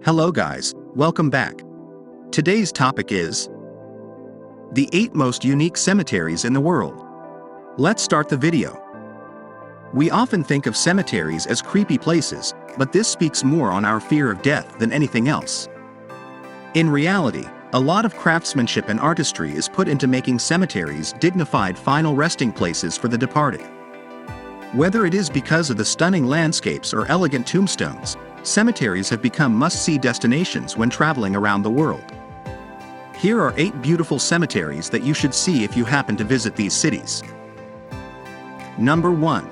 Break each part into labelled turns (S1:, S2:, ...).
S1: Hello guys, welcome back. Today's topic is the 8 most unique cemeteries in the world. Let's start the video. We often think of cemeteries as creepy places, but this speaks more on our fear of death than anything else. In reality, a lot of craftsmanship and artistry is put into making cemeteries dignified final resting places for the departed. Whether it is because of the stunning landscapes or elegant tombstones, cemeteries have become must-see destinations when traveling around the world. Here are 8 beautiful cemeteries that you should see if you happen to visit these cities. Number 1.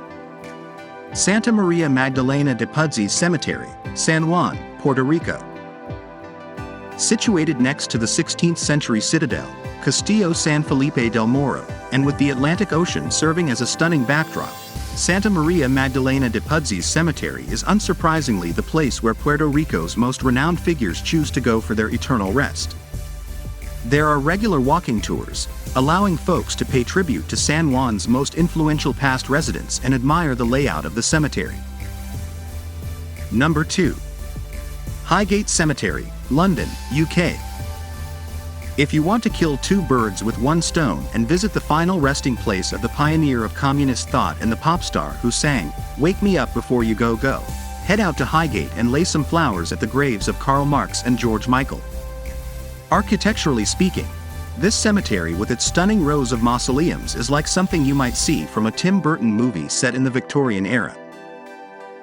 S1: Santa María Magdalena de Pazzis Cemetery, San Juan, Puerto Rico. Situated next to the 16th century citadel, Castillo San Felipe del Moro, and with the Atlantic Ocean serving as a stunning backdrop, Santa María Magdalena de Pazzis Cemetery is unsurprisingly the place where Puerto Rico's most renowned figures choose to go for their eternal rest. There are regular walking tours, allowing folks to pay tribute to San Juan's most influential past residents and admire the layout of the cemetery. Number 2. Highgate Cemetery, London, UK. If you want to kill 2 birds with one stone and visit the final resting place of the pioneer of communist thought and the pop star who sang, "Wake Me Up Before You Go Go," head out to Highgate and lay some flowers at the graves of Karl Marx and George Michael. Architecturally speaking, this cemetery with its stunning rows of mausoleums is like something you might see from a Tim Burton movie set in the Victorian era.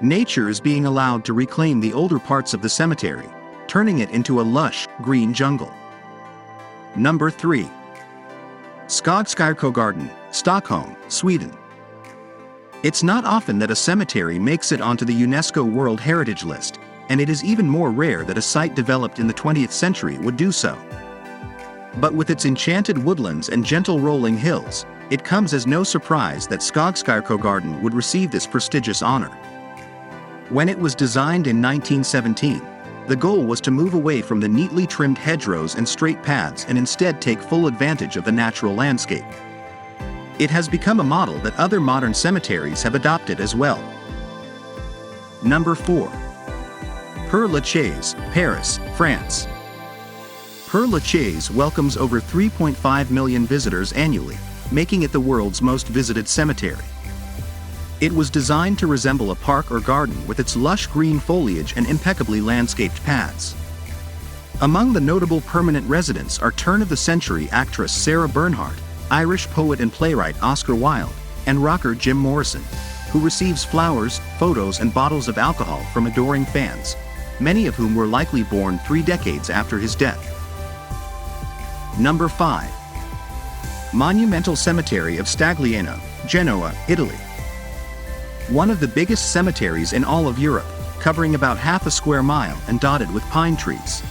S1: Nature is being allowed to reclaim the older parts of the cemetery, turning it into a lush, green jungle. Number 3. Skogskyrkogården, Stockholm, Sweden. It's not often that a cemetery makes it onto the UNESCO World Heritage List, and it is even more rare that a site developed in the 20th century would do so. But with its enchanted woodlands and gentle rolling hills, it comes as no surprise that Skogskyrkogården would receive this prestigious honor. When it was designed in 1917, the goal was to move away from the neatly trimmed hedgerows and straight paths and instead take full advantage of the natural landscape. It has become a model that other modern cemeteries have adopted as well. Number 4. Père Lachaise, Paris, France. Père Lachaise welcomes over 3.5 million visitors annually, making it the world's most visited cemetery. It was designed to resemble a park or garden with its lush green foliage and impeccably landscaped paths. Among the notable permanent residents are turn-of-the-century actress Sarah Bernhardt, Irish poet and playwright Oscar Wilde, and rocker Jim Morrison, who receives flowers, photos and bottles of alcohol from adoring fans, many of whom were likely born 3 decades after his death. Number 5. Monumental Cemetery of Staglieno, Genoa, Italy. One of the biggest cemeteries in all of Europe, covering about half a square mile and dotted with pine trees.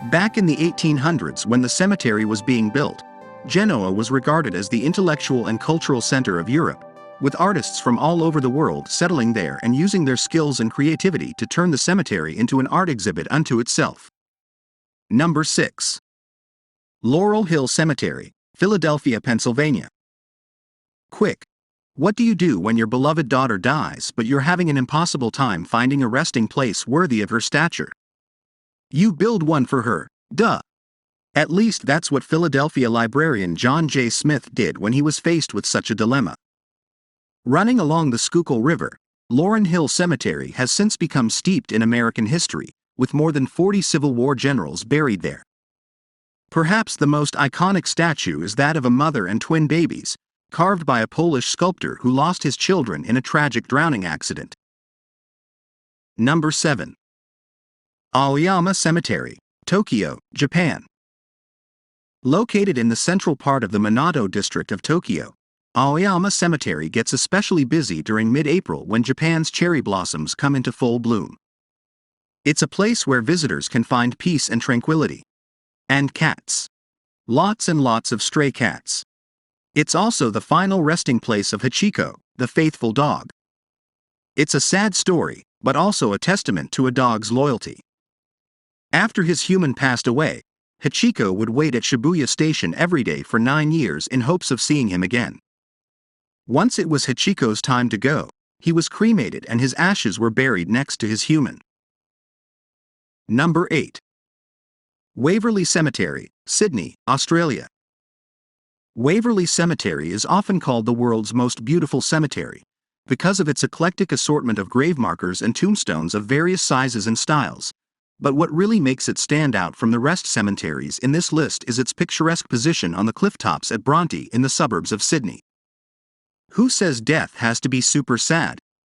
S1: Back in the 1800s when the cemetery was being built, Genoa was regarded as the intellectual and cultural center of Europe, with artists from all over the world settling there and using their skills and creativity to turn the cemetery into an art exhibit unto itself. Number 6. Laurel Hill Cemetery, Philadelphia, Pennsylvania. Quick! What do you do when your beloved daughter dies but you're having an impossible time finding a resting place worthy of her stature? You build one for her, duh. At least that's what Philadelphia librarian John J. Smith did when he was faced with such a dilemma. Running along the Schuylkill River, Laurel Hill Cemetery has since become steeped in American history, with more than 40 Civil War generals buried there. Perhaps the most iconic statue is that of a mother and twin babies, carved by a Polish sculptor who lost his children in a tragic drowning accident. Number 7. Aoyama Cemetery, Tokyo, Japan. Located in the central part of the Minato district of Tokyo, Aoyama Cemetery gets especially busy during mid-April when Japan's cherry blossoms come into full bloom. It's a place where visitors can find peace and tranquility. And cats. Lots and lots of stray cats. It's also the final resting place of Hachiko, the faithful dog. It's a sad story, but also a testament to a dog's loyalty. After his human passed away, Hachiko would wait at Shibuya Station every day for 9 years in hopes of seeing him again. Once it was Hachiko's time to go, he was cremated and his ashes were buried next to his human. Number 8. Waverley Cemetery, Sydney, Australia. Waverley Cemetery is often called the world's most beautiful cemetery because of its eclectic assortment of grave markers and tombstones of various sizes and styles. But what really makes it stand out from the rest cemeteries in this list is its picturesque position on the cliff tops at Bronte in the suburbs of Sydney. Who says death has to be super sad?